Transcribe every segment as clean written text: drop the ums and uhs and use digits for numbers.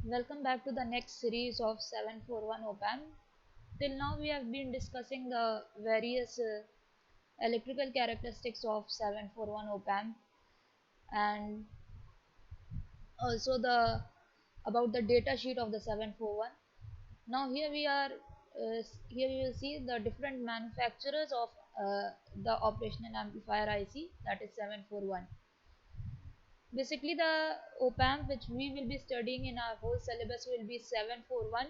Welcome back to the next series of 741 OPAM. Till now, we have been discussing the various electrical characteristics of 741 OPAM and also the about the data sheet of the 741. Now here we are. Here you will see the different manufacturers of the operational amplifier IC, that is 741. Basically, the OPAM which we will be studying in our whole syllabus will be 741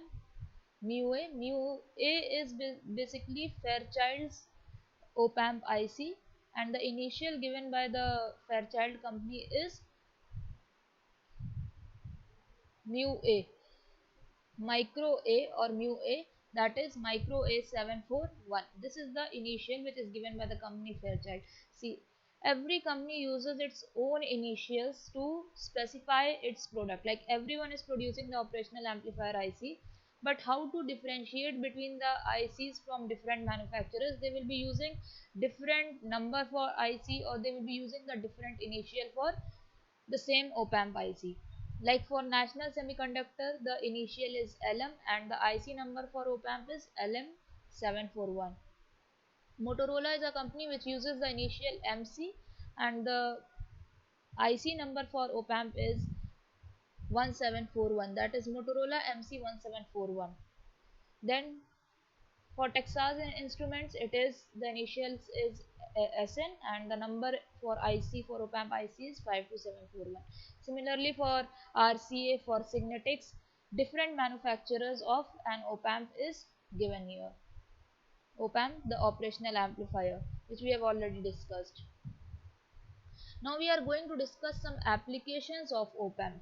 mu A. Mu A is basically Fairchild's OPAMP IC, and the initial given by the Fairchild company is mu A. Micro A or mu A, that is micro A 741. This is the initial which is given by the company Fairchild. See, every company uses its own initials to specify its product. Like everyone is producing the operational amplifier IC, but how to differentiate between the ICs from different manufacturers? They will be using different number for IC, or they will be using the different initial for the same OPAMP IC. Like for National Semiconductor, the initial is LM and the IC number for OPAMP is LM741. Motorola is a company which uses the initial MC and the IC number for OPAMP is 1741, that is Motorola MC1741. Then for Texas Instruments, it is the initials is SN and the number for IC for OPAMP IC is 52741. Similarly, for RCA, for Signetics, different manufacturers of an OPAMP is given here. OPAMP, the operational amplifier, which we have already discussed. Now we are going to discuss some applications of OPAMP.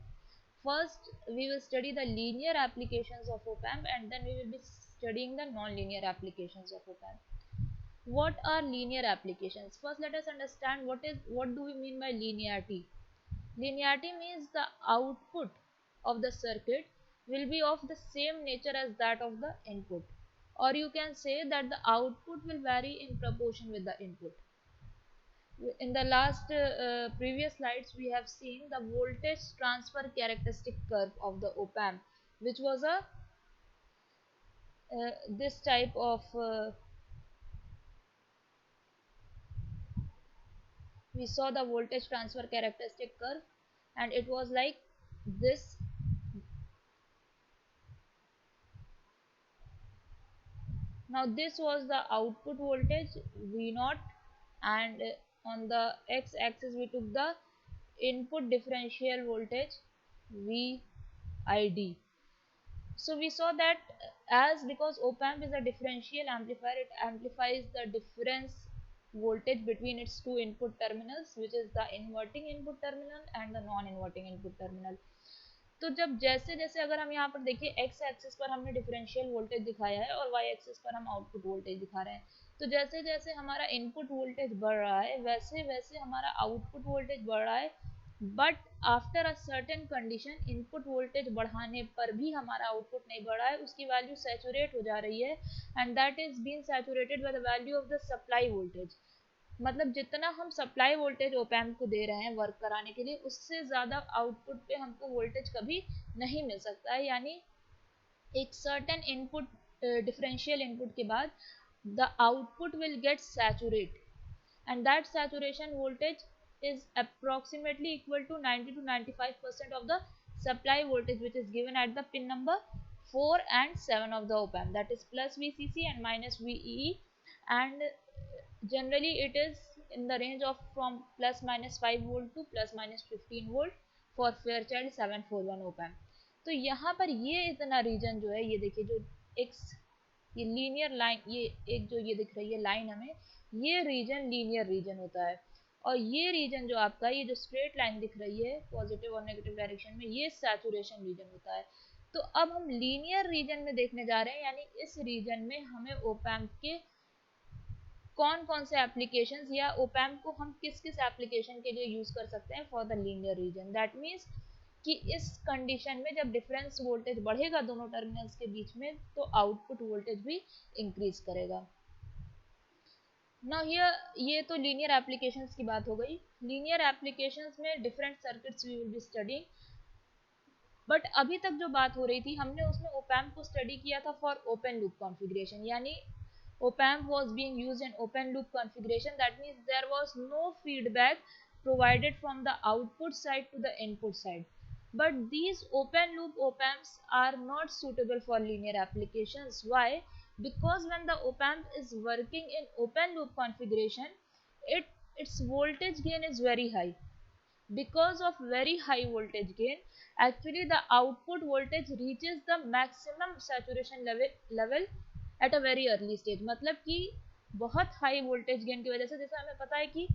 First, we will study the linear applications of OPAMP, and then we will be studying the non-linear applications of OPAMP. What are linear applications? First, let us understand what do we mean by linearity. Linearity means the output of the circuit will be of the same nature as that of the input, or you can say that the output will vary in proportion with the input. In the last previous slides, we have seen the voltage transfer characteristic curve of the OPAMP, which was a this type of we saw the voltage transfer characteristic curve, and it was like this. Now this was the output voltage V naught, and on the x axis we took the input differential voltage VID. So we saw that as because op-amp is a differential amplifier, it amplifies the difference voltage between its two input terminals, which is the inverting input terminal and the non inverting input terminal. तो जब जैसे जैसे अगर हम यहाँ पर देखिए x axis पर हमने डिफरेंशियल वोल्टेज दिखाया है और y एक्सिस पर हम आउटपुट वोल्टेज दिखा रहे हैं, तो जैसे जैसे हमारा इनपुट वोल्टेज बढ़ रहा है वैसे वैसे हमारा आउटपुट वोल्टेज बढ़ रहा है, but after a certain condition input voltage बढ़ाने पर भी हमारा आउटपुट नहीं बढ़ रहा है, उसकी वैल्यू सैचुरेट हो जा रही है, and that is been saturated by the value of the supply voltage. मतलब जितना हम सप्लाई वोल्टेज ओपैम्प को दे रहे हैं वर्क कराने के लिए, उससे ज़्यादा आउटपुट पे हमको वोल्टेज कभी नहीं मिल सकता है. यानी एक सर्टेन इनपुट डिफरेंशियल इनपुट के बाद the output will get saturate, and that saturation voltage is approximately equal to 90 to 95% of the supply voltage which is given at the pin number 4 and 7 of the op-amp, that is plus VCC and minus VEE, and generally it is in the range of from plus minus 5 volt to plus minus 15 volt for Fairchild 741 op-amp. तो यहाँ पर ये इतना reason जो है, ये देखिए जो एक्स ये लीनियर लाइन, ये एक जो ये दिख रही है लाइन हमें, ये रीजन लीनियर रीजन होता है, और ये रीजन जो आपका ये जो स्ट्रेट लाइन दिख रही है पॉजिटिव और नेगेटिव डायरेक्शन में, ये सैचुरेशन रीजन होता है. तो अब हम लीनियर रीजन में देखने जा रहे हैं, यानी इस रीजन में हमें ओपैम्प के कौन कौन से एप्लीकेशंस या ओपैम्प को हम किस किस एप्लीकेशन के लिए यूज कर सकते हैं for the linear region. That means कि इस कंडीशन में जब डिफरेंस वोल्टेज बढ़ेगा दोनों टर्मिनल्स के बीच में, तो आउटपुट वोल्टेज भी इंक्रीज करेगा. नाउ हियर ये तो लीनियर एप्लीकेशंस की बात हो गई. लीनियर एप्लीकेशंस में different circuits we will be studying. But अभी तक जो बात हो रही थी हमने उसमें ओपैम्प को स्टडी किया था फॉर ओपन लूप कॉन्फ़िगरेशन, यानी op-amp was being used in open loop configuration. That means there was no feedback provided from the output side to the input side. But these open loop op-amps are not suitable for linear applications. Why? Because when the op-amp is working in open loop configuration, its voltage gain is very high. Because of very high voltage gain, actually the output voltage reaches the maximum saturation level at a very early stage. मतलब कि बहुत high voltage gain की वजह से, जैसे हमें पता है कि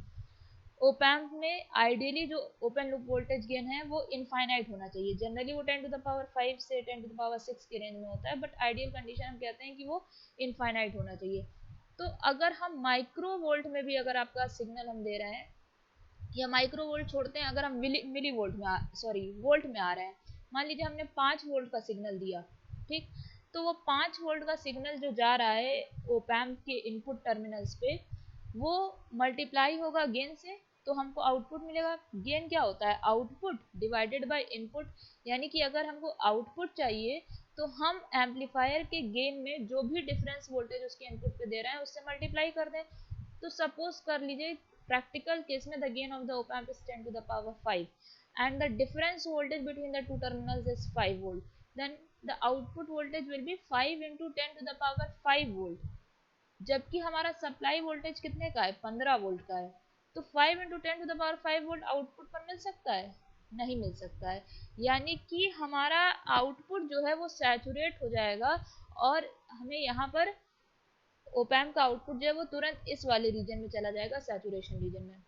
ओपैम्प में आइडियली जो ओपन लूप वोल्टेज गेन है वो इनफाइनाइट होना चाहिए। जनरली वो 10 टू द पावर 5 से 10 टू द पावर 6 के रेंज में होता है, बट आइडियल कंडीशन हम कहते हैं कि वो इनफाइनाइट होना चाहिए। तो अगर हम माइक्रो वोल्ट में भी अगर आपका सिग्नल हम दे रहे हैं, या माइक्रो वोल्ट छोड़ते हैं, अगर हम मिली वोल्ट में वोल्ट में आ रहे हैं, मान लीजिए हमने 5 वोल्ट का सिग्नल दिया, ठीक, तो वो 5 वोल्ट का सिग्नल जो जा रहा है ओपैम्प के इनपुट टर्मिनल्स पे, वो मल्टीप्लाई होगा गेन से, तो हमको आउटपुट मिलेगा। गेन क्या होता है? Output divided by input. यानी कि अगर हमको आउटपुट चाहिए तो हम एम्पलीफायर के गेन में जो भी डिफरेंस वोल्टेज उसके इनपुट पे दे रहे हैं उससे मल्टीप्लाई कर दें। तो सपोज कर लीजिए प्रैक्टिकल केस में the gain of the op-amp is 10 to the power 5 and the difference voltage between the two terminals is 5 volt, then the output voltage will be 5 into 10 to the power 5 volt, जबकि हमारा supply voltage कितने का है? 15 volt का है। तो 5 into 10 to the power 5 volt output पर मिल सकता है? नहीं मिल सकता है। यानी कि हमारा आउटपुट जो है वो सैचुरेट हो जाएगा और हमें यहाँ पर ओपैम्प का आउटपुट जो है वो तुरंत इस वाले रीजन में चला जाएगा, सैचुरेशन रीजन में।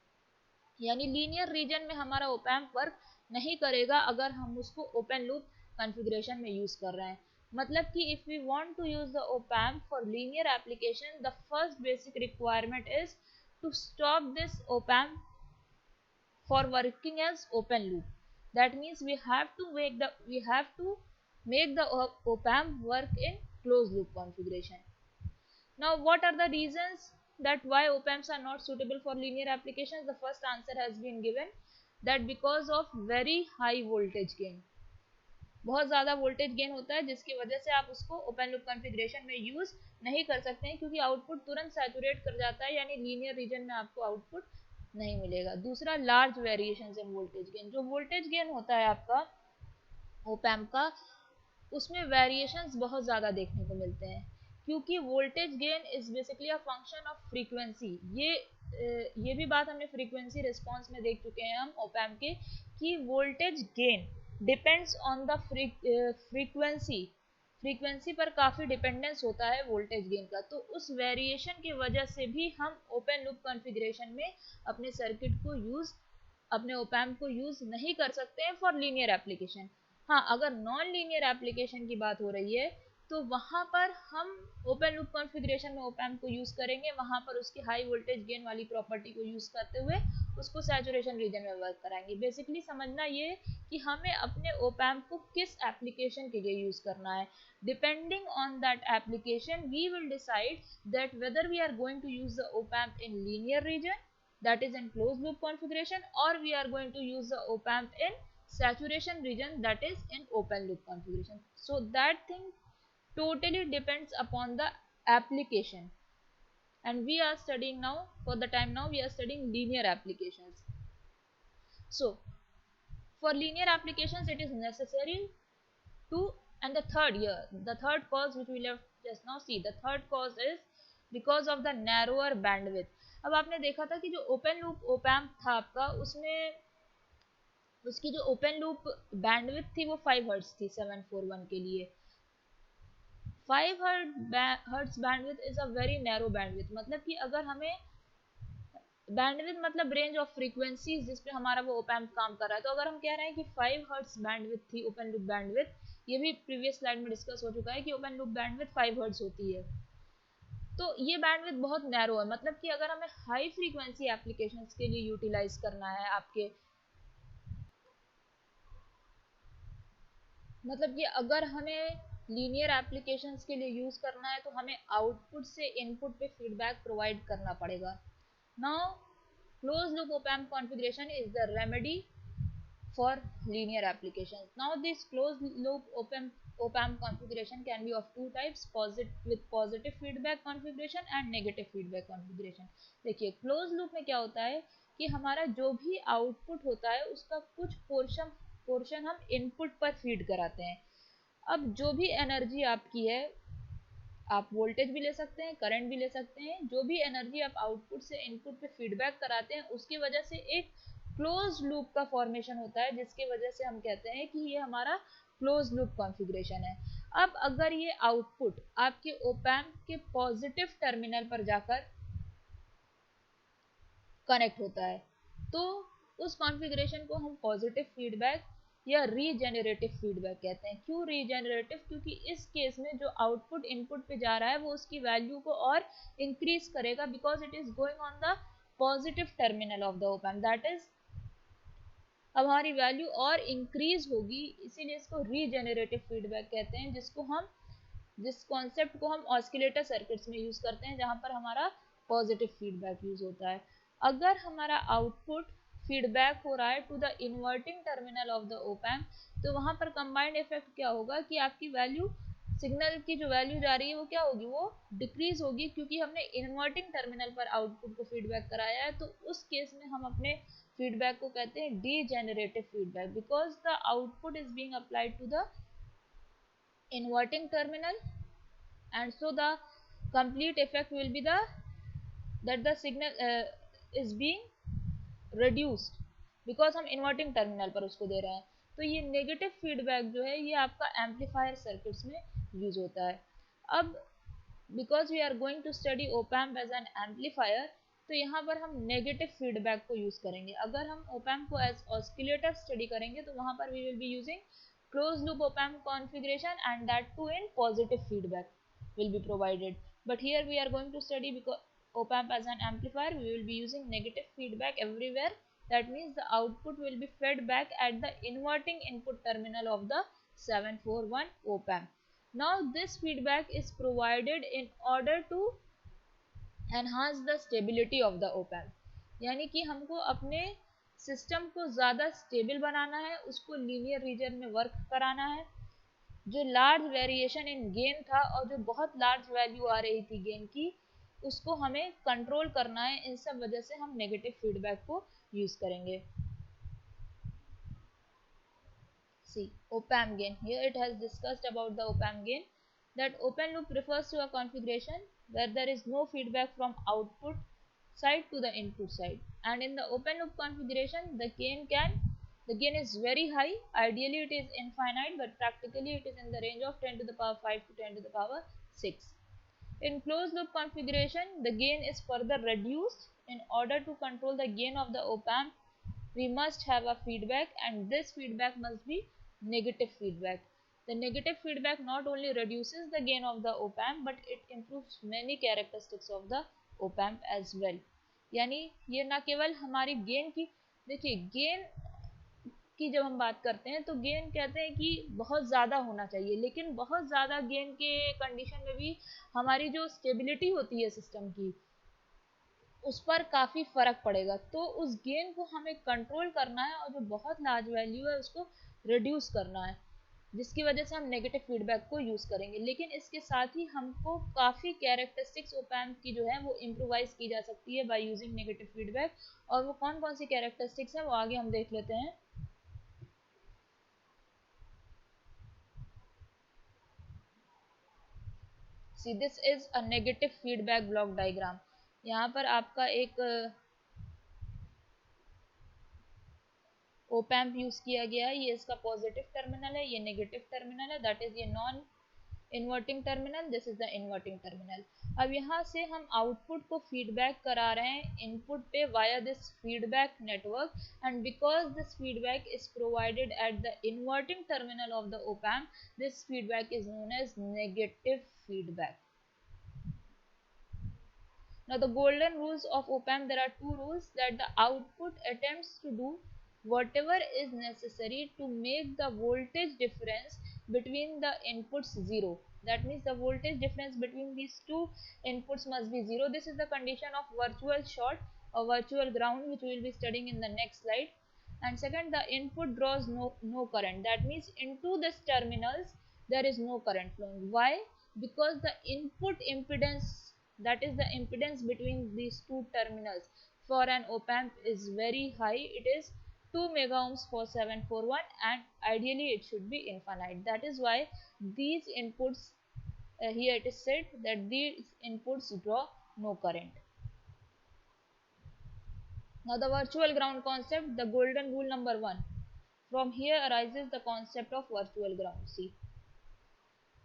यानी लीनियर रीजन में हमारा ओपैम्प वर्क नहीं करेगा अगर हम उसको ओपन लूप कॉन्फ़िगरेशन में यूज कर रहे हैं। मतलब कि if we want to use the op-amp for linear application, the first basic requirement is to stop this op-amp for working as open loop. That means we have to make the op-amp work in closed loop configuration. Now what are the reasons that why op-amps are not suitable for linear applications? The first answer has been given, that because of very high voltage gain. बहुत ज़्यादा voltage gain होता है जिसकी वजह से आप उसको open loop configuration में यूज़ नहीं कर सकते हैं, क्योंकि आउटपुट तुरंत सैचुरेट कर जाता है, यानी लीनियर रीजन में आपको आउटपुट नहीं मिलेगा। दूसरा, large variation in voltage gain. जो वोल्टेज गेन होता है आपका ओपैम्प का, उसमें वेरिएशंस बहुत ज़्यादा देखने को मिलते हैं, क्योंकि voltage gain is basically a function of frequency. ये भी बात हमने फ्रीक्वेंसी रिस्पॉन्स में देख चुके हैं हम ओपैम्प के, कि voltage gain depends on the frequency पर काफ़ी डिपेंडेंस होता है वोल्टेज गेन का। तो उस वेरिएशन की वजह से भी हम ओपन लूप कॉन्फ़िगरेशन में अपने सर्किट को यूज़ अपने ओपैम्प को यूज़ नहीं कर सकते हैं फॉर लीनियर एप्लीकेशन। हाँ, अगर नॉन लीनियर एप्लीकेशन की बात हो रही है तो वहाँ पर हम ओपन लूप कॉन्फ़िगरेशन में ओपैम्प को यूज़ करेंगे, वहाँ पर उसकी हाई वोल्टेज गेन वाली प्रॉपर्टी को यूज़ करते हुए उसको सैचुरेशन रीजन में वर्क कराएंगे। बेसिकली समझना ये कि हमें अपने ओपैम्प को किस एप्लीकेशन के लिए यूज़ करना है। Depending on that application we will decide that whether we are going to use the op-amp in linear region, that is in closed loop configuration, or we are going to use the op-amp in saturation region, that is in open loop configuration. So that thing totally depends upon the application, and we are studying now, for the time now we are studying linear applications. So for linear applications it is necessary to, and the third cause which we will just now see, the third cause is because of the narrower bandwidth. अब आपने देखा था कि जो open loop op-amp था आपका, उसमें उसकी जो ओपन लूप बैंडविड्थ थी वो 5 हर्ट्ज थी 741 के लिए। 5 hertz bandwidth is a very narrow bandwidth. मतलब कि अगर हमें बैंडविड्थ मतलब रेंज ऑफ फ्रीक्वेंसीज जिस पे हमारा वो ओपैम्प काम कर रहा है, तो अगर हम कह रहे हैं कि 5 हर्ट्ज बैंडविड्थ थी ओपन लूप बैंडविड्थ, ये भी प्रीवियस स्लाइड में डिस्कस हो चुका है कि ओपन लूप बैंडविड्थ 5 हर्ट्ज होती है, तो ये बैंडविड्थ बहुत नैरो है। मतलब कि अगर हमें हाई फ्रीक्वेंसी एप्लीकेशंस के लिए यूटिलाइज करना है आपके, मतलब कि अगर हमें लीनियर एप्लीकेशंस के लिए यूज़ करना है तो हमें आउटपुट से इनपुट पे फीडबैक प्रोवाइड करना पड़ेगा। Now close loop op-amp configuration is the remedy for linear applications. Now this closed loop op-amp configuration can be of two types, with positive feedback configuration and negative feedback configuration. देखिए close loop में क्या होता है कि हमारा जो भी output होता है उसका कुछ पोर्शन हम इनपुट पर फीड कराते हैं. अब जो भी एनर्जी आपकी है, आप वोल्टेज भी ले सकते हैं, करंट भी ले सकते हैं, जो भी एनर्जी आप आउटपुट से इनपुट पे फीडबैक कराते हैं उसकी वजह से एक क्लोज लूप का फॉर्मेशन होता है, जिसकी वजह से हम कहते हैं कि ये हमारा क्लोज लूप कॉन्फ़िगरेशन है. अब अगर ये आउटपुट आपके ओपैम्प के पॉजिटिव टर्मिनल पर जाकर कनेक्ट होता है तो उस कॉन्फ़िगरेशन को हम पॉजिटिव फीडबैक या रीजेनरेटिव फीडबैक कहते हैं. क्यों रीजेनरेटिव? क्योंकि इस केस में जो आउटपुट इनपुट पे जा रहा है वो उसकी वैल्यू को और इंक्रीज करेगा, because it is going on the positive terminal of the op-amp. That is अब हमारी वैल्यू और इंक्रीज होगी, इसीलिए इसको रीजेनरेटिव फीडबैक कहते हैं, जिस कॉन्सेप्ट को हम ऑस्किलेटर सर्किट्स में यूज करते हैं, जहां पर हमारा पॉजिटिव फीडबैक यूज होता है. अगर हमारा आउटपुट फीडबैक हो रहा है to the inverting terminal of the op-amp, तो वहां पर कंबाइंड इफेक्ट क्या होगा कि आपकी वैल्यू, सिग्नल की जो वैल्यू जा रही है वो क्या होगी, वो डिक्रीज होगी, क्योंकि हमने इन्वर्टिंग टर्मिनल पर आउटपुट को फीडबैक कराया है. तो उस केस में हम अपने फीडबैक को कहते हैं degenerative feedback, because the output is being applied to the inverting terminal, and so the complete effect will be that the signal is being reduced, because हम इन्वर्टिंग टर्मिनल पर उसको दे रहे हैं. तो ये नेगेटिव फीडबैक जो है ये आपका एम्पलीफायर सर्किट्स में यूज होता है. अब because we are going to study op-amp as an amplifier, तो यहाँ पर हम नेगेटिव फीडबैक को यूज करेंगे. अगर हम ओपैम्प को एज ऑस्किलेटर स्टडी करेंगे तो वहाँ पर we will be using closed loop op-amp configuration, and that too in positive feedback will be provided. But here we are going to study, because op-amp as an amplifier, we will be using negative feedback everywhere. That means the output will be fed back at the inverting input terminal of the 741 op-amp. Now this feedback is provided in order to enhance the stability of the op-amp. यानी कि हमको अपने system को ज़्यादा stable बनाना है, उसको linear region में work कराना है. जो लार्ज वेरिएशन इन गेन था और जो बहुत लार्ज वैल्यू आ रही थी गेन की, उसको हमें कंट्रोल करना है. इन सब वजह से हम नेगेटिव फीडबैक को यूज करेंगे. See, op-amp gain. Here it has discussed about the op-amp gain, that open loop refers to a configuration where there is no feedback from output side to the input side, and in the open loop configuration the gain is very high. Ideally it is infinite, but practically it is in the range of 10 to the power 5 to 10 to the power 6. In closed loop configuration, the gain is further reduced. In order to control the gain of the op-amp, we must have a feedback, and this feedback must be negative feedback. The negative feedback not only reduces the gain of the op-amp, but it improves many characteristics of the op-amp as well. यानी ये ना केवल हमारी gain की, देखिए gain की जब हम बात करते हैं तो गेन कहते हैं कि बहुत ज़्यादा होना चाहिए, लेकिन बहुत ज़्यादा गेन के कंडीशन में भी हमारी जो स्टेबिलिटी होती है सिस्टम की, उस पर काफ़ी फ़र्क पड़ेगा. तो उस गेन को हमें कंट्रोल करना है, और जो बहुत लार्ज वैल्यू है उसको रिड्यूस करना है, जिसकी वजह से हम नेगेटिव फीडबैक को यूज़ करेंगे. लेकिन इसके साथ ही हमको काफ़ी कैरेक्टरिस्टिक्स ओपैम्प की जो है वो इम्प्रोवाइज की जा सकती है बाय यूजिंग नेगेटिव फीडबैक. और वो कौन कौन सी कैरेक्टरिस्टिक्स हैं वो आगे हम देख लेते हैं. See, this is a negative feedback block diagram. यहाँ पर आपका एक ओपैम्प यूज किया गया है. ये इसका पॉजिटिव टर्मिनल है, ये नेगेटिव टर्मिनल है, दैट इज ये non inverting terminal, this is the inverting terminal. अब यहाँ से हम आउटपुट को फीडबैक करा रहे हैं इनपुट पे via this feedback network, and because this feedback is provided at the inverting terminal of the op-amp, this feedback is known as negative feedback. Now the golden rules of op-amp, there are two rules, that the output attempts to do whatever is necessary to make the voltage difference between the inputs zero. That means the voltage difference between these two inputs must be zero. This is the condition of virtual short or virtual ground, which we will be studying in the next slide. and second, the input draws no current. That means into this terminals there is no current flowing. Why? Because the input impedance, that is the impedance between these two terminals, for an op amp is very high. It is 2 mega ohms for 741, and ideally it should be infinite. That is why these inputs, here it is said that these inputs draw no current. Now the virtual ground concept, the golden rule number 1. From here arises the concept of virtual ground. See,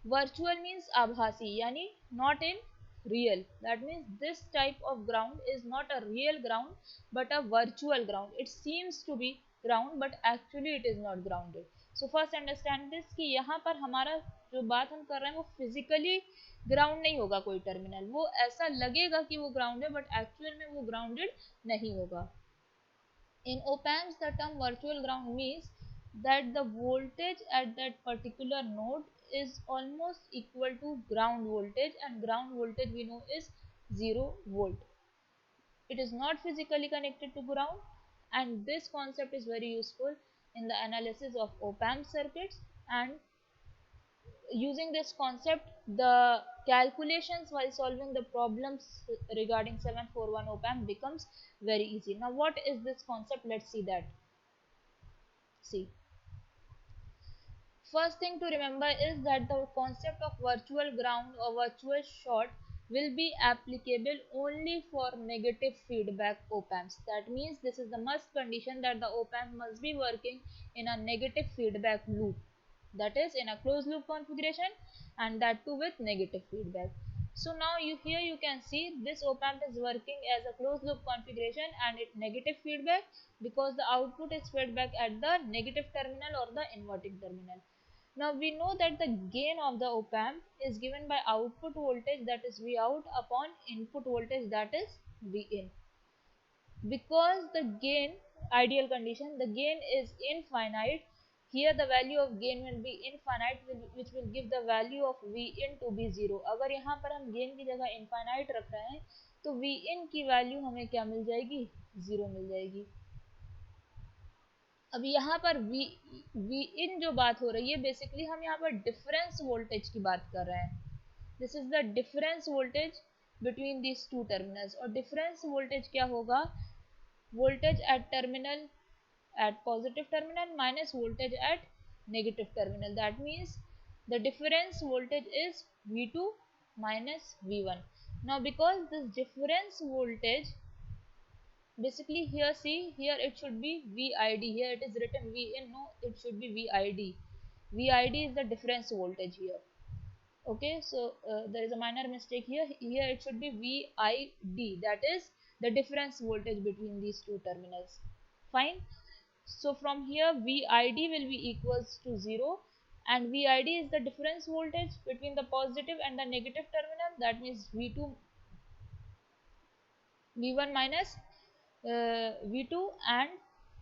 virtual means abhasi, yani not in real. That means this type of ground is not a real ground but a virtual ground. It seems to be ground but actually it is not grounded. So first understand this कि यहाँ पर हमारा जो बात हम कर रहे हैं वो फिजिकली ग्राउंड नहीं होगा कोई टर्मिनल, वो ऐसा लगेगा कि वो ग्राउंड है बट एक्चुअल में वो ग्राउंडेड नहीं होगा. In op-amps, the term virtual ground means that the voltage at that particular node is almost equal to ground voltage, and ground voltage we know is 0 volt. It is not physically connected to ground, and this concept is very useful in the analysis of op-amp circuits, and using this concept the calculations while solving the problems regarding 741 op-amp becomes very easy. Now what is this concept? Let's see that. See, first thing to remember is that the concept of virtual ground or virtual short will be applicable only for negative feedback op-amps. That means this is the must condition that the op-amp must be working in a negative feedback loop, that is in a closed loop configuration, and that too with negative feedback. So now here you can see this op-amp is working as a closed loop configuration and it negative feedback because the output is fed back at the negative terminal or the inverting terminal. Now we know that the gain of the op amp is given by output voltage, that is V out, upon input voltage, that is V in. Because the gain, ideal condition, the gain is infinite, here the value of gain will be infinite, which will give the value of V in to be 0. अगर यहाँ पर हम gain की जगह infinite रख रहे हैं तो V in की value हमें क्या मिल जाएगी? 0 मिल जाएगी. अब यहाँ पर वी इन जो बात हो रही है, बेसिकली हम यहाँ पर डिफरेंस वोल्टेज की बात कर रहे हैं. This is the difference voltage between these two terminals. और डिफरेंस वोल्टेज क्या होगा? Voltage at terminal, at positive terminal minus voltage at negative terminal. That means the difference voltage is V2 minus V1. Now because this difference voltage, basically here see, here it should be VID, here it is written V in, no, it should be VID. VID is the difference voltage here. Okay, so there is a minor mistake here. Here it should be VID, that is the difference voltage between these two terminals. Fine. So from here VID will be equals to 0, and VID is the difference voltage between the positive and the negative terminal. That means V1 minus V2, and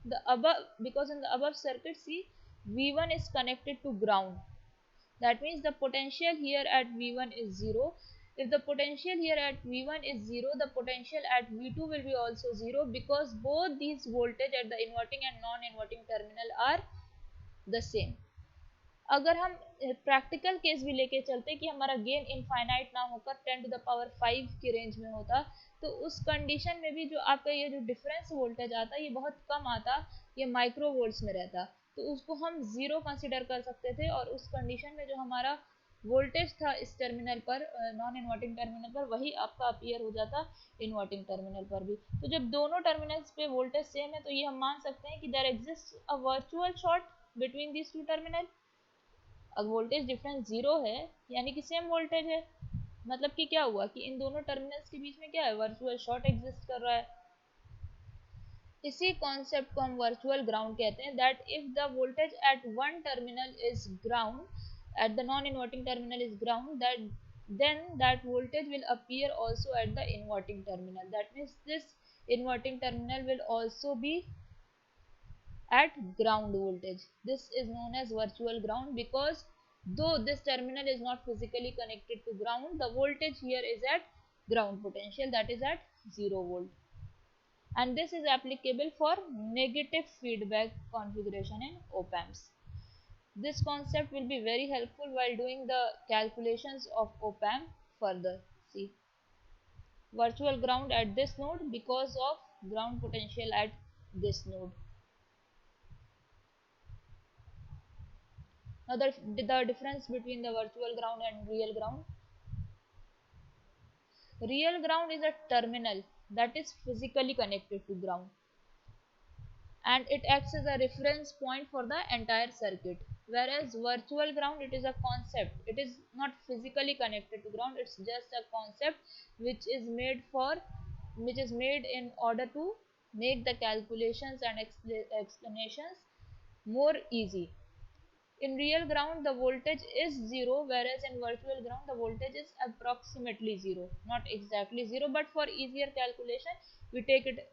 the above, because in the above circuit see V1 is connected to ground. That means the potential here at V1 is 0. If the potential here at V1 is 0, the potential at V2 will be also 0, because both these voltage at the inverting and non-inverting terminal are the same. अगर हम practical case भी लेके चलते कि हमारा gain infinite ना होकर 10 to the power 5 की रेंज में होता, तो उस कंडीशन में भी जो आपका ये जो डिफरेंस वोल्टेज आता ये बहुत कम आता, ये माइक्रो वोल्ट्स में रहता, तो उसको हम 0 कंसिडर कर सकते थे, और उस कंडीशन में जो हमारा वोल्टेज था इस टर्मिनल पर, नॉन इन्वर्टिंग टर्मिनल पर, वही आपका अपीयर हो जाता इन्वर्टिंग टर्मिनल पर भी. तो जब दोनों टर्मिनल्स पे वोल्टेज सेम है तो ये हम मान सकते हैं कि there exist a virtual short between these two terminal. अब वोल्टेज डिफरेंस 0 है यानी कि सेम वोल्टेज है, मतलब कि क्या हुआ कि इन दोनों टर्मिनल्स के बीच में क्या है? वर्चुअल शॉर्ट एग्जिस्ट कर रहा है. इसी कॉन्सेप्ट को हम वर्चुअल ग्राउंड कहते हैं. That if the voltage at one terminal is ground, at the non-inverting terminal is ground, that then that voltage will appear also at the inverting terminal. That means this inverting terminal will also be at ground voltage. This is known as virtual ground, because though this terminal is not physically connected to ground, the voltage here is at ground potential, that is at 0 volt. and this is applicable for negative feedback configuration in op amps. This concept will be very helpful while doing the calculations of op amp further. See, virtual ground at this node because of ground potential at this node. Now the difference between the virtual ground and real ground. Real ground is a terminal that is physically connected to ground, and it acts as a reference point for the entire circuit. Whereas virtual ground, it is a concept, it is not physically connected to ground, it's just a concept which is made for which is made in order to make the calculations and explanations more easy. In real ground the voltage is zero, whereas in virtual ground the voltage is approximately zero, not exactly zero, but for easier calculation we take it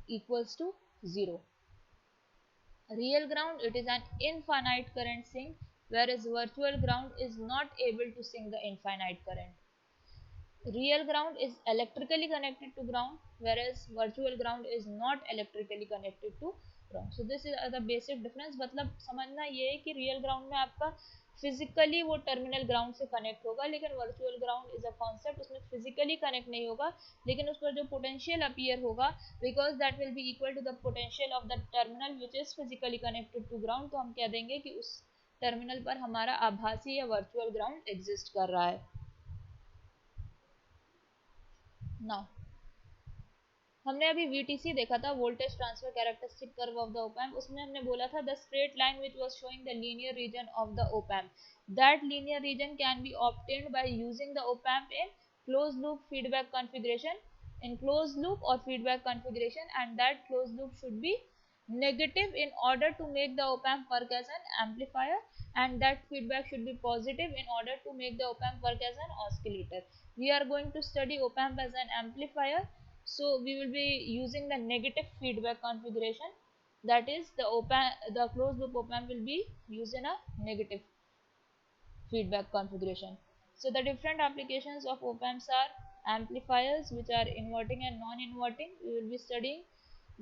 equals to zero. Real ground, it is an infinite current sink, whereas virtual ground is not able to sink the infinite current. Real ground is electrically connected to ground, whereas virtual ground is not electrically connected to ground. So this is the basic difference. मतलब समझना ये है कि real ground में आपका physically वो terminal ground से connect होगा, लेकिन virtual ground is a concept, उसमें फिजिकली कनेक्ट नहीं होगा, लेकिन उस पर जो पोटेंशियल अपीयर होगा, because that will be equal to the potential of the terminal which is physically connected to ground, तो हम कह देंगे कि उस टर्मिनल पर हमारा आभासी या वर्चुअल ग्राउंड एग्जिस्ट कर रहा है. नाउ हमने अभी VTC देखा था, voltage transfer characteristic curve of the op amp. उसमें हमने बोला था the straight line which was showing the linear region of the op amp, that linear region can be obtained by using the op amp in close loop feedback configuration, in closed loop or feedback configuration, and that closed loop should be negative in order to make the op amp work as an amplifier, and that feedback should be positive in order to make the op amp work as an oscillator. We are going to study op amp as an amplifier, so we will be using the negative feedback configuration, that is the closed loop op amp will be used in a negative feedback configuration. So the different applications of op amps are amplifiers, which are inverting and non-inverting, we will be studying.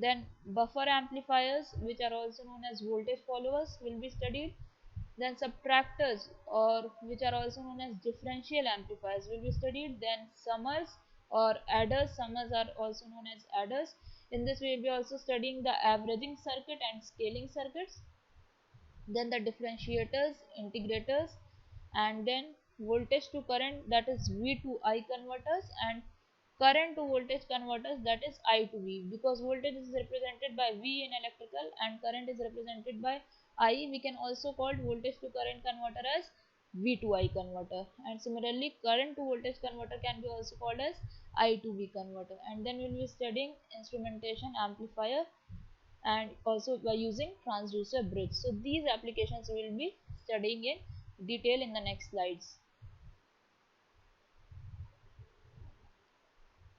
Then buffer amplifiers, which are also known as voltage followers, will be studied. Then subtractors, or which are also known as differential amplifiers, will be studied. Then summers or adders, summers are also known as adders. In this we will be also studying the averaging circuit and scaling circuits. Then the differentiators, integrators, and then voltage to current, that is V to I converters, and current to voltage converters, that is I to V. Because voltage is represented by V in electrical and current is represented by I, we can also call voltage to current converter as V to I converter, and similarly current to voltage converter can be also called as I to V converter. And then we will be studying instrumentation amplifier, and also by using transducer bridge. So these applications we will be studying in detail in the next slides.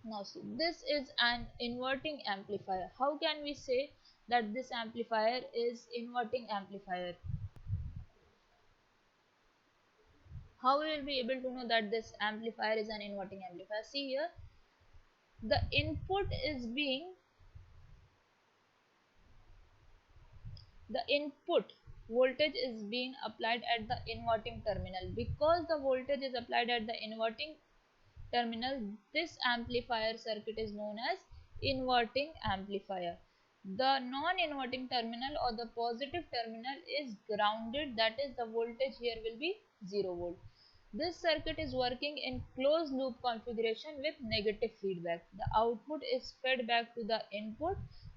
Now see, this is an inverting amplifier. How can we say that this amplifier is inverting amplifier? How we will be able to know that this amplifier is an inverting amplifier? See here, the input voltage is being applied at the inverting terminal. Because the voltage is applied at the inverting terminal, this amplifier circuit is known as inverting amplifier. The non-inverting terminal or the positive terminal is grounded, that is the voltage here will be 0 volt. This circuit is working in closed loop configuration with negative feedback. The output is fed back to the input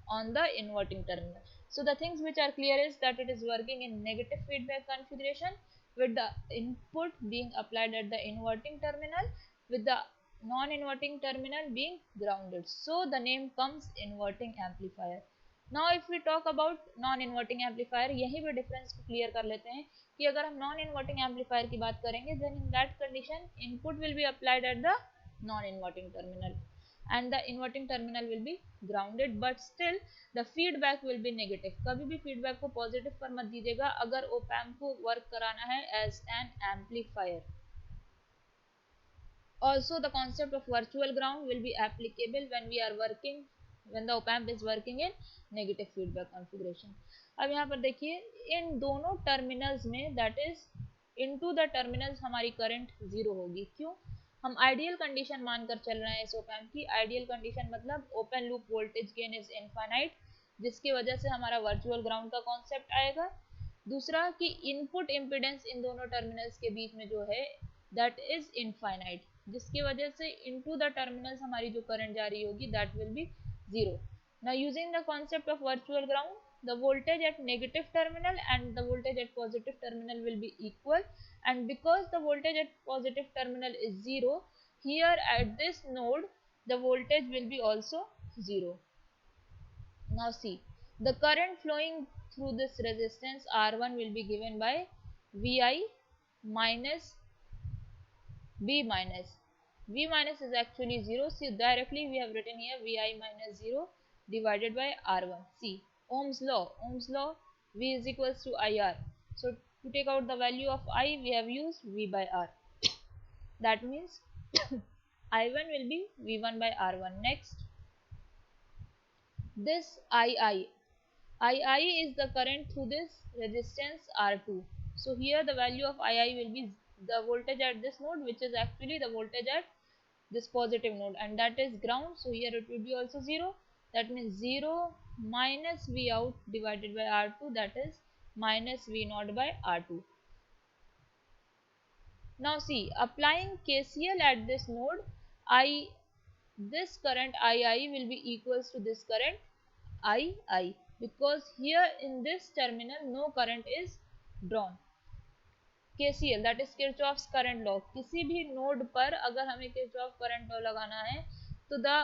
on the inverting terminal. So the things which are clear is that it is working in negative feedback configuration with the input being applied at the inverting terminal, with the non-inverting terminal being grounded. So the name comes inverting amplifier. Now if we talk about non-inverting amplifier, यहीं पे difference को clear कर लेते हैं कि अगर हम non-inverting amplifier की बात करेंगे, then in that condition input will be applied at the non-inverting terminal and the inverting terminal will be grounded, but still the feedback will be negative. कभी भी feedback को positive पर मत दीजिएगा अगर op amp को work कराना है as an amplifier. Also the concept of virtual ground will be applicable when we are working when the op amp is working in negative feedback configuration. अब यहाँ पर देखिए इन दोनों टर्मिनल्स में that is into the terminals हमारी current zero होगी। क्यों? हम आइडियल कंडीशन मानकर चल रहे हैं इस op amp की। आइडियल कंडीशन मतलब open loop voltage gain is infinite, जिसकी वजह से हमारा वर्चुअल ग्राउंड का कॉन्सेप्ट आएगा। दूसरा कि इनपुट इम्पिडेंस इन दोनों टर्मिनल्स के बीच में जो है दैट इज इनफाइनाइट, जिसकी वजह से इनटू द टर्मिनल्स हमारी जो करंट जा रही होगी that will B zero. Now using the concept of virtual ground, the voltage at negative terminal and the voltage at positive terminal will be equal, and because the voltage at positive terminal is zero, here at this node the voltage will be also zero. Now see, the current flowing through this resistance R1 will be given by Vi minus V minus. V minus is actually 0. See, directly we have written here Vi minus 0 divided by R1. See, Ohm's law. Ohm's law, V is equals to IR. So, to take out the value of I, we have used V by R. That means I1 will be V1 by R1. Next, this II. II is the current through this resistance R2. So, here the value of II will be the voltage at this node, which is actually the voltage at this positive node, and that is ground. So here it will be also 0. That means 0 minus V out divided by R2, that is minus V naught by R2. Now see, applying KCL at this node, this current II will be equals to this current II, because here in this terminal no current is drawn. KCL, that is Kirchhoff's current law. किसी भी node पर अगर हमें Kirchhoff current law लगाना है तो the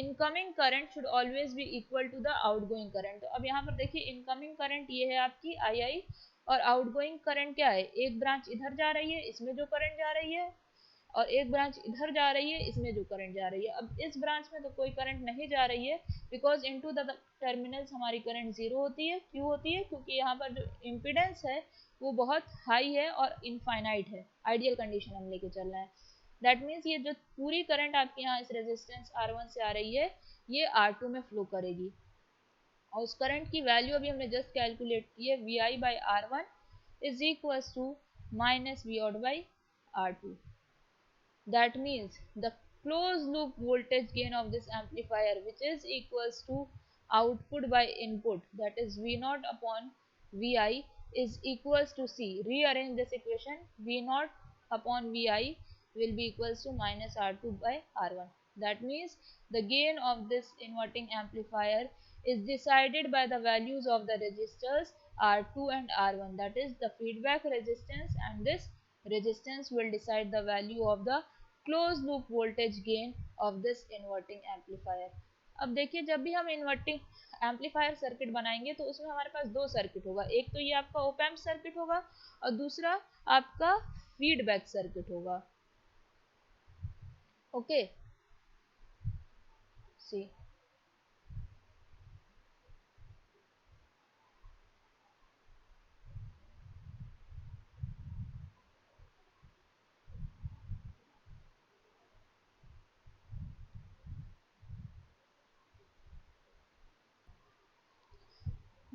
incoming current should always be equal to the outgoing current. तो अब यहाँ पर देखिए incoming current ये है आपकी II और outgoing current क्या है, एक ब्रांच इधर जा रही है इसमें जो करंट जा रही है और एक ब्रांच इधर जा रही है इसमें जो करंट जा रही है। अब इस ब्रांच में तो कोई करंट नहीं जा रही है बिकॉज इनटू द टर्मिनल्स हमारी करंट जीरो होती है। क्यों होती है? क्योंकि यहाँ पर जो इम्पिडेंस है वो बहुत हाई है और इनफाइनाइट है। आइडियल कंडीशन हम लेके चल रहे हैं। दैट मीन्स ये जो पूरी करंट आपके यहाँ इस रेजिस्टेंस R1 से आ रही है ये R2 में फ्लो करेगी और उस करंट की वैल्यू अभी हमने जस्ट कैलकुलेट की है, Vi by R1 is equals to minus V out by R2. That means the closed loop voltage gain of this amplifier, which is equals to output by input, that is V naught upon Vi, is equals to C. Rearrange this equation, V naught upon Vi will be equals to minus R2 by R1. That means the gain of this inverting amplifier is decided by the values of the resistors R2 and R1, that is the feedback resistance, and this resistance will decide the value of the closed loop voltage gain of this inverting amplifier. अब देखिए जब भी हम inverting amplifier circuit बनाएंगे तो उसमें हमारे पास दो सर्किट होगा, एक तो ये आपका ओप एम्प सर्किट होगा और दूसरा आपका फीडबैक सर्किट होगा। Okay see,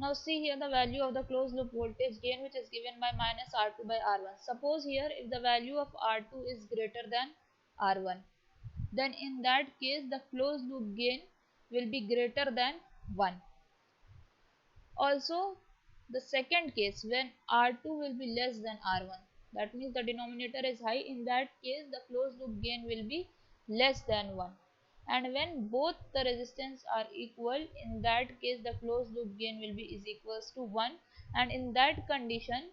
now see here the value of the closed loop voltage gain, which is given by minus R2 by R1. Suppose here if the value of R2 is greater than R1, then in that case the closed loop gain will be greater than 1. Also the second case when R2 will be less than R1, that means the denominator is high, in that case the closed loop gain will be less than 1. And when both the resistance are equal, in that case the closed loop gain will be is equals to 1, and in that condition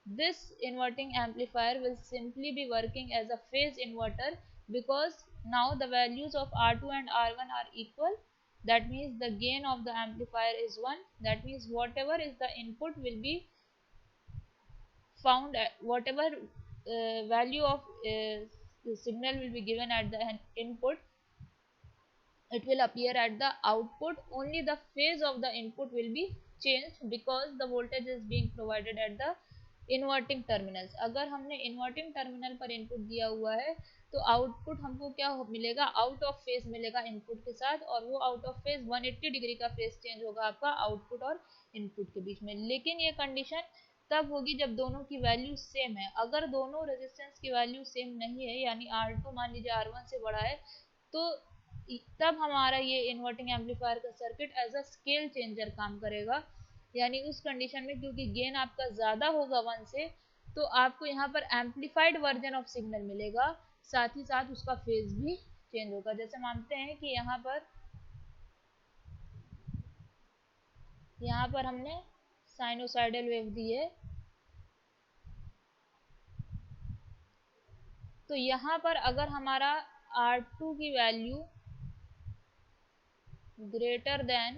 this inverting amplifier will simply be working as a phase inverter, because now the values of R2 and R1 are equal. That means the gain of the amplifier is 1. That means whatever is the input will be found at whatever value of the signal will be given at the input, it will appear at the output. Only the phase of the input will be changed because the voltage is being provided at the inverting terminals. अगर हमने inverting terminal पर input दिया हुआ है तो output हमको क्या मिलेगा, आउट ऑफ फेज मिलेगा इनपुट के साथ, और वो आउट ऑफ फेज 180 डिग्री का फेज चेंज होगा आपका आउटपुट और इनपुट के बीच में। लेकिन ये कंडीशन तब होगी जब दोनों की वैल्यू सेम है। अगर दोनों रेजिस्टेंस की वैल्यू सेम नहीं है, यानी R2 मान लीजिए R1 से बड़ा है, तो तब हमारा ये इन्वर्टिंग एम्पलीफायर का circuit as a scale changer काम करेगा। यानी उस कंडीशन में क्योंकि गेन आपका ज़्यादा होगा 1 से, तो आपको यहाँ पर एम्पलीफाइड वर्जन ऑफ सिग्नल मिलेगा, साथ ही साथ उसका फेज भी चेंज होगा। जैसे मानते हैं कि यहाँ पर हमने साइनोसाइडल वेव दी है, तो यहाँ पर अगर हमारा R2 की वैल्यू ग्रेटर देन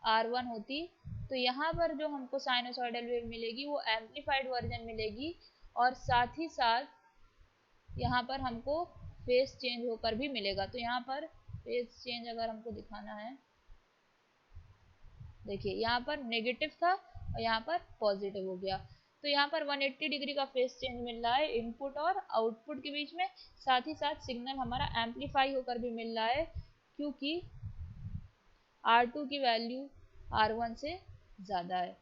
R1 होती, तो यहाँ पर जो हमको साइनोसॉइडल वेव मिलेगी वो एम्पलीफाइड वर्जन मिलेगी, और साथ ही साथ यहाँ पर हमको फेज चेंज होकर भी मिलेगा। तो यहाँ पर फेज चेंज अगर हमको दिखाना है, देखिए यहाँ पर नेगेटिव था और यहाँ पर पॉजिटिव हो गया, तो यहाँ पर 180 डिग्री का फेज चेंज मिल रहा है इनपुट और आउटपुट के बीच में। साथ ही साथ सिग्नल हमारा एम्पलीफाई होकर भी मिल रहा है, क्योंकि R2 की वैल्यू R1 से ज़्यादा है।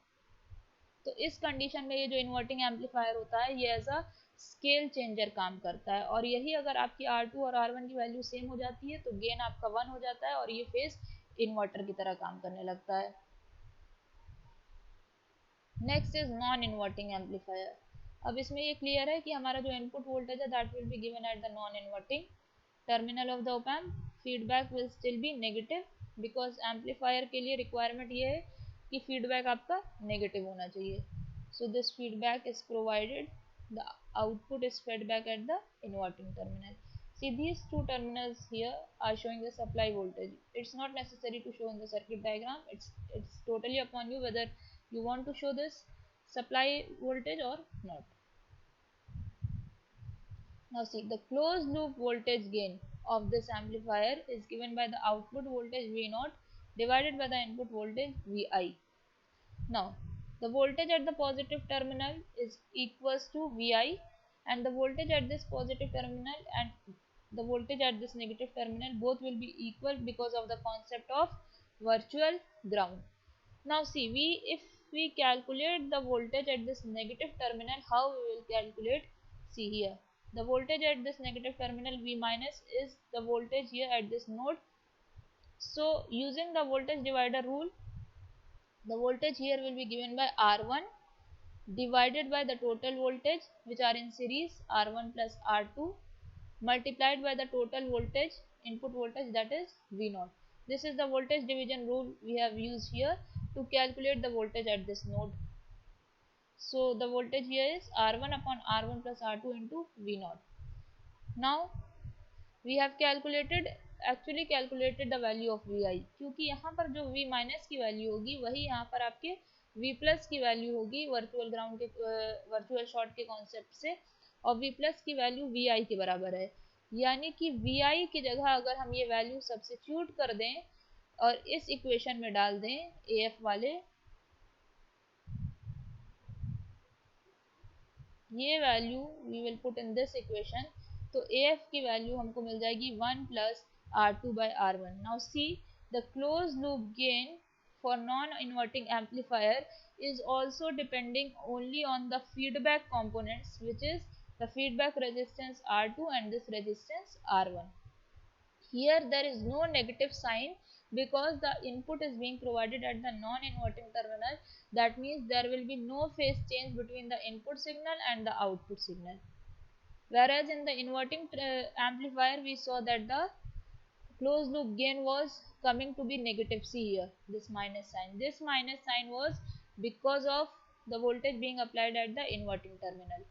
तो इस कंडीशन में ये जो इन्वर्टिंग एम्पलीफायर होता है, ये एज अ स्केल चेंजर काम करता है। और यही अगर आपकी R2 और R1 की वैल्यू सेम हो जाती है, तो गेन आपका 1 हो जाता है और ये फेज इन्वर्टर की तरह काम करने लगता है। Next is non inverting amplifier. अब इसमें ये क्लियर है कि हमारा जो इनपुट वोल्टेज है that will be given at the non inverting terminal of the op amp, feedback will still be negative, because amplifier के लिए रिक्वायरमेंट ये है कि फीडबैक आपका नेगेटिव होना चाहिए। So this feedback is provided, the output is fed back at the inverting terminal. See, these two terminals here are showing the supply voltage. It's not necessary to show in the circuit diagram. It's totally upon you whether you want to show this supply voltage or not. Now see, the closed loop voltage gain of this amplifier is given by the output voltage V0 divided by the input voltage Vi. Now, the voltage at the positive terminal is equals to Vi, and the voltage at this positive terminal and the voltage at this negative terminal both will be equal because of the concept of virtual ground. Now see, if we calculate the voltage at this negative terminal, how we will calculate? See here, the voltage at this negative terminal V minus is the voltage here at this node. So using the voltage divider rule, the voltage here will be given by R1 divided by the total voltage which are in series, R1 plus R2, multiplied by the total voltage, input voltage, that is V0. This is the voltage division rule we have used here to calculate the voltage at this node. So the voltage here is R1 upon R1 plus R2 into V0. Now we have actually calculated the value of Vi, क्योंकि यहाँ पर जो V minus की value होगी वही यहाँ पर आपके V प्लस की वैल्यू होगी वर्चुअल ग्राउंड के वर्चुअल शॉर्ट के कॉन्सेप्ट से, और V प्लस की वैल्यू Vi के बराबर है। यानी कि Vi की जगह अगर हम ये वैल्यू सब्स्टिट्यूट कर दें और इस इक्वेशन में डाल दें AF वाले, ये value we will put in this equation, तो AF की वैल्यू हमको मिल जाएगी 1 plus R2 by R1. Now see, the closed loop gain for non-inverting amplifier is also depending only on the feedback components, which is the feedback resistance R2 and this resistance R1. Here there is no negative sign because the input is being provided at the non-inverting terminal. That means there will be no phase change between the input signal and the output signal. Whereas in the inverting amplifier we saw that the closed loop gain was coming to be negative. See here, this minus sign. This minus sign was because of the voltage being applied at the inverting terminal.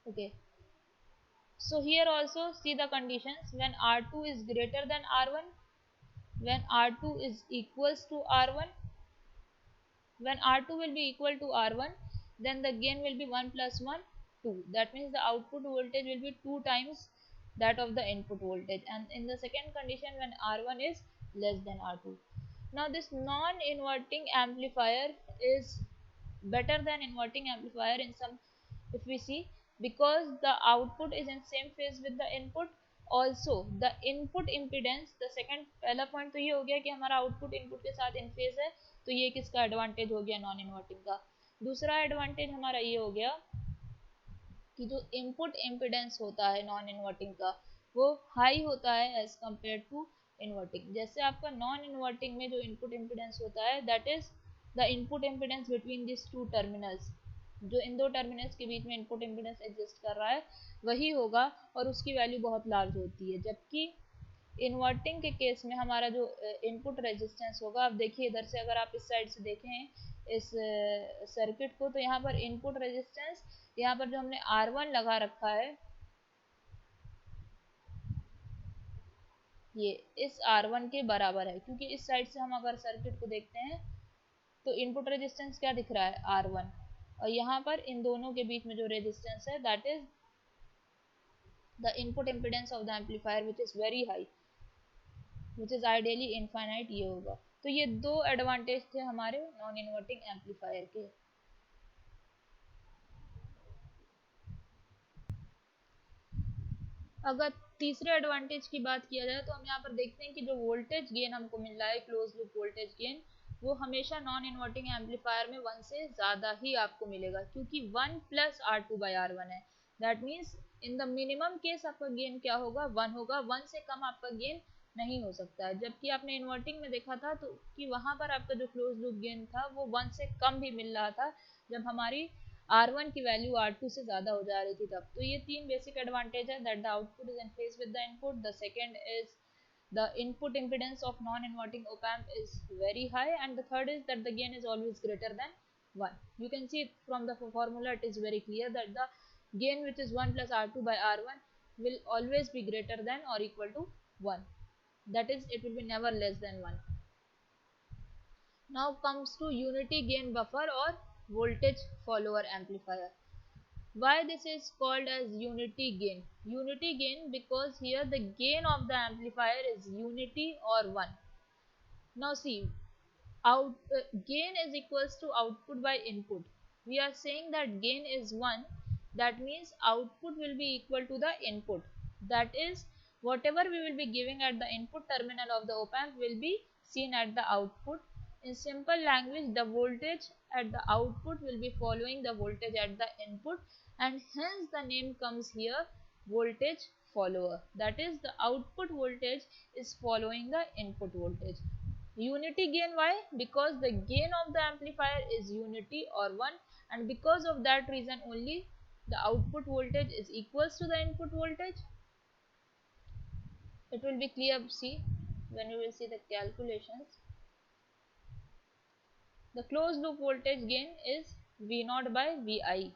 Okay. So here also see the conditions when R2 is greater than R1, when R2 is equals to R1, when R2 will be equal to R1, then the gain will be 1 plus 1, 2. That means the output voltage will be 2 times that of the input voltage. And in the second condition when R1 is less than R2. Now this non-inverting amplifier is better than inverting amplifier in some, if we see, because the output is in same phase with the input. Also the input impedance, the second, पहला point तो ये हो गया कि हमारा output input के साथ इन phase है, तो ये किसका एडवांटेज हो गया, नॉन इन्वर्टिंग का। दूसरा एडवांटेज हमारा ये हो गया कि जो इनपुट इम्पिडेंस होता है नॉन इन्वर्टिंग का वो हाई होता है एज कम्पेयर टू इन्वर्टिंग। जैसे आपका नॉन इन्वर्टिंग में जो इनपुट इम्पिडेंस होता है that is the input impedance between this two terminals, जो इन दो टर्मिनल्स के बीच में इनपुट इम्पिडेंस एग्जिस्ट कर रहा है वही होगा और उसकी वैल्यू बहुत लार्ज होती है। जबकि इन्वर्टिंग के केस में हमारा जो इनपुट रेजिस्टेंस होगा, आप देखिए इधर से अगर आप इस साइड से देखें इस सर्किट को, तो यहाँ पर इनपुट रेजिस्टेंस, यहाँ पर जो हमने R1 लगा रखा है ये इस R1 के बराबर है, क्योंकि इस साइड से हम अगर सर्किट को देखते हैं तो इनपुट रेजिस्टेंस क्या दिख रहा है, R1, और यहाँ पर इन दोनों के बीच में जो रेजिस्टेंस है that is the input impedance of the amplifier which is very high, which is ideally infinite, ये होगा। तो ये दो एडवांटेज थे हमारे नॉन इन्वर्टिंग एम्पलीफायर के। अगर तीसरे एडवांटेज की बात किया जाए तो हम यहाँ पर देखते हैं कि जो वोल्टेज गेन हमको मिल रहा है, क्लोज लूप वोल्टेज गेन, वो हमेशा नॉन इन्वर्टिंग एम्पलीफायर में 1 से ज़्यादा ही आपको मिलेगा, क्योंकि 1 प्लस R2/R1 है। That means in the minimum case आपका गेन क्या होगा, 1 होगा, 1 से कम आपका गेन नहीं हो सकता है। जबकि आपने इन्वर्टिंग में देखा था तो कि वहाँ पर आपका जो क्लोज लूप गेन था वो 1 से कम भी मिल रहा था जब हमारी R1 की वैल्यू R2 से ज़्यादा हो जा रही थी तब। तो ये तीन बेसिक एडवांटेज है, that the output is in phase with the input, the second is the input impedance of non-inverting op-amp is very high, and the third is that the gain is always greater than 1. You can see from the formula it is very clear that the gain which is 1 plus R2 by R1 will always be greater than or equal to 1. That is, it will be never less than 1. Now comes to unity gain buffer or voltage follower amplifier. Why this is called as unity gain? Unity gain because here the gain of the amplifier is unity or 1. Now see, gain is equals to output by input. We are saying that gain is 1, that means output will be equal to the input. That is, whatever we will be giving at the input terminal of the op-amp will be seen at the output. In simple language, the voltage at the output will be following the voltage at the input, and hence the name comes here, voltage follower. That is, the output voltage is following the input voltage. Unity gain, why? Because the gain of the amplifier is unity or 1, and because of that reason only the output voltage is equals to the input voltage. It will be clear, see, when you will see the calculations. The closed loop voltage gain is V0 by Vi.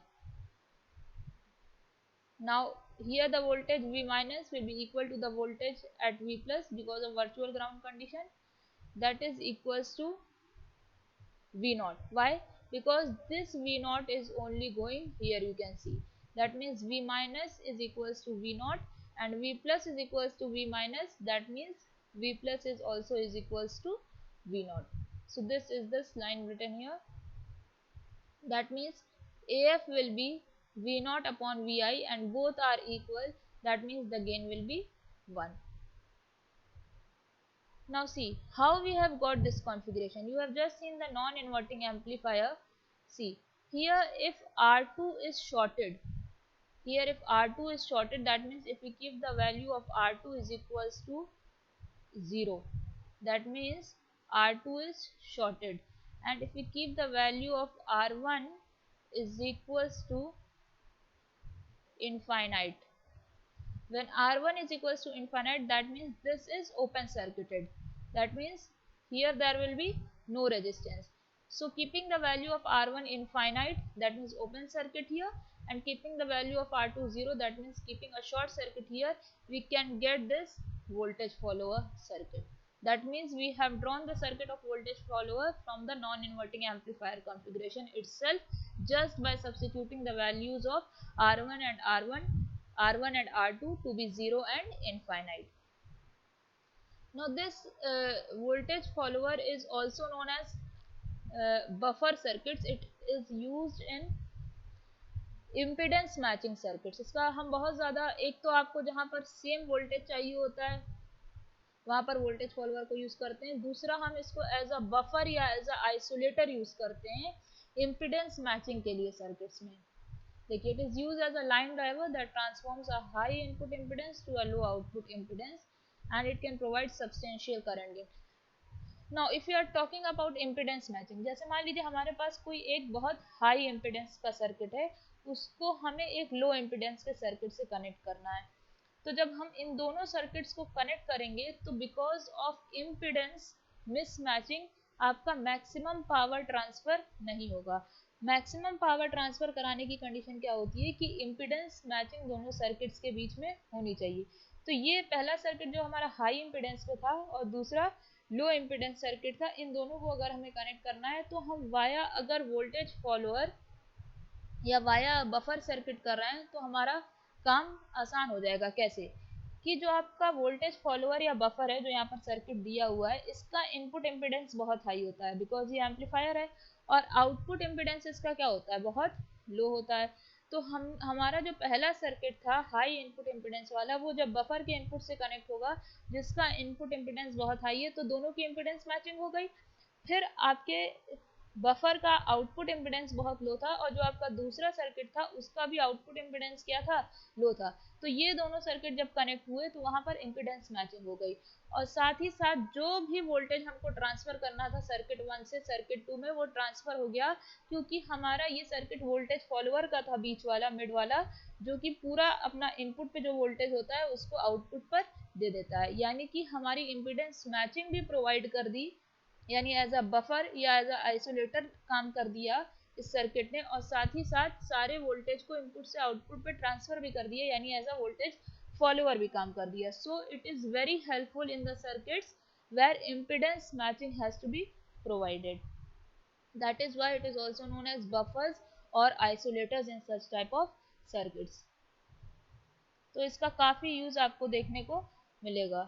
Now here the voltage V minus will be equal to the voltage at V plus because of virtual ground condition, that is equals to V0. Why? Because this V0 is only going here, you can see. That means V minus is equals to V0 and V plus is equals to V minus. That means V plus is also is equals to V0. So this is this line written here. That means AF will be V0 upon Vi and both are equal. That means the gain will be 1. Now see how we have got this configuration. You have just seen the non-inverting amplifier. See here, if R2 is shorted, that means if we keep the value of R2 is equals to 0, that means R2 is shorted, and if we keep the value of R1 is equals to infinite, when R1 is equals to infinite, that means this is open circuited. That means here there will be no resistance. So keeping the value of R1 infinite, that means open circuit here, and keeping the value of R2 0, that means keeping a short circuit here, we can get this voltage follower circuit. That means we have drawn the circuit of voltage follower from the non-inverting amplifier configuration itself just by substituting the values of R1 and R2 to be 0 and infinite. Now this voltage follower is also known as buffer circuits. It is used in impedance matching circuits. इसका हम बहुत ज़्यादा, एक तो आपको जहाँ पर same voltage चाहिए होता है वहाँ पर वोल्टेज फॉलोअर को यूज़ करते हैं. दूसरा हम इसको एज अ बफर या एज अ आइसोलेटर यूज़ करते हैं इम्पीडेंस मैचिंग के लिए सर्किट्स में. देखिए, it is use as a line driver that transforms a high input impedance to a low output impedance and it can provide substantial current. Now if you are talking about impedance matching, जैसे मान लीजिए हमारे पास कोई एक बहुत high impedance का circuit है, उसको हमें एक लो इम्पीडेंस के सर्किट से कनेक्ट करना है. तो जब हम इन दोनों सर्किट्स को कनेक्ट करेंगे तो बिकॉज ऑफ इम्पीडेंस मिसमैचिंग आपका मैक्सिमम पावर ट्रांसफर नहीं होगा. मैक्सिमम पावर ट्रांसफर कराने की कंडीशन क्या होती है कि इम्पीडेंस मैचिंग दोनों सर्किट्स के बीच में होनी चाहिए. तो ये पहला सर्किट जो हमारा हाई इम्पीडेंस पे था और दूसरा लो इम्पीडेंस सर्किट था, इन दोनों को अगर हमें कनेक्ट करना है तो हम वाया अगर वोल्टेज फॉलोअर या वाया बफर सर्किट कर रहे हैं तो हमारा काम आसान हो जाएगा. कैसे कि जो आपका वोल्टेज फॉलोअर या बफर है जो यहाँ पर सर्किट दिया हुआ है, इसका इनपुट इम्पीडेंस बहुत हाई होता है बिकॉज ये एम्पलीफायर है, और आउटपुट इम्पीडेंस इसका क्या होता है, बहुत लो होता है. तो हम हमारा जो पहला सर्किट था हाई इनपुट इम्पीडेंस वाला, वो जब बफर के इनपुट से कनेक्ट होगा जिसका इनपुट इम्पीडेंस बहुत हाई है, तो दोनों की इम्पीडेंस मैचिंग हो गई. फिर आपके बफर का आउटपुट इम्पीडेंस बहुत लो था और जो आपका दूसरा सर्किट था उसका भी आउटपुट इम्पीडेंस क्या था, लो था. तो ये दोनों सर्किट जब कनेक्ट हुए तो वहां पर इम्पीडेंस मैचिंग हो गई. और साथ ही साथ जो भी वोल्टेज हमको ट्रांसफर करना था सर्किट 1 से सर्किट 2 में, वो ट्रांसफर हो गया क्योंकि हमारा ये सर्किट वोल्टेज फॉलोअर का था, बीच वाला मिड वाला, जो कि पूरा अपना इनपुट पे जो वोल्टेज होता है उसको आउटपुट पर दे देता है. यानी कि हमारी इम्पीडेंस मैचिंग भी प्रोवाइड कर दी, यानी एज अ बफर या एज अ आइसोलेटर काम कर दिया इस सर्किट ने, और साथ ही साथ सारे वोल्टेज को इनपुट से आउटपुट पे ट्रांसफर भी कर दिया, यानी एज अ वोल्टेज फॉलोअर भी काम कर दिया. So it is very helpful in the circuits where impedance matching has to be provided. That is why it is also known as buffers or isolators in such type of circuits. तो इसका काफ़ी use आपको देखने को मिलेगा.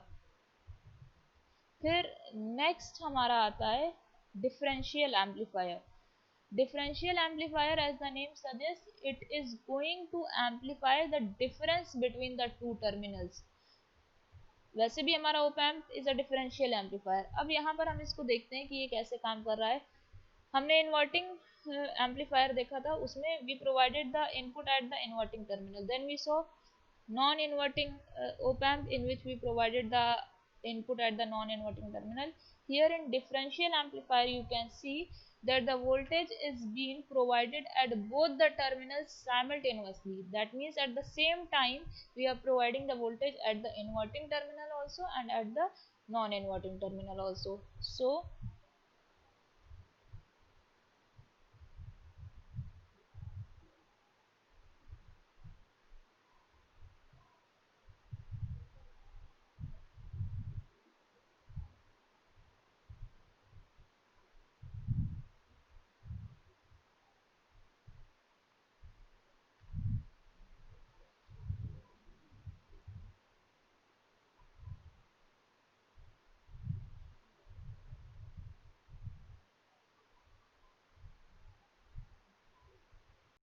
फिर next हमारा आता है differential amplifier. Differential amplifier, as the name suggest, it is going to amplify the difference between the two terminals. वैसे भी हमारा op amp is a differential amplifier. अब यहाँ पर हम इसको देखते हैं कि ये कैसे काम कर रहा है. हमने इन्वर्टिंग एम्पलीफायर देखा था, उसमें we provided the input at the inverting terminal. Then we saw non-inverting op-amp in which we provided the input at the non-inverting terminal. Here in differential amplifier you can see that the voltage is being provided at both the terminals simultaneously. That means at the same time we are providing the voltage at the inverting terminal also and at the non-inverting terminal also. So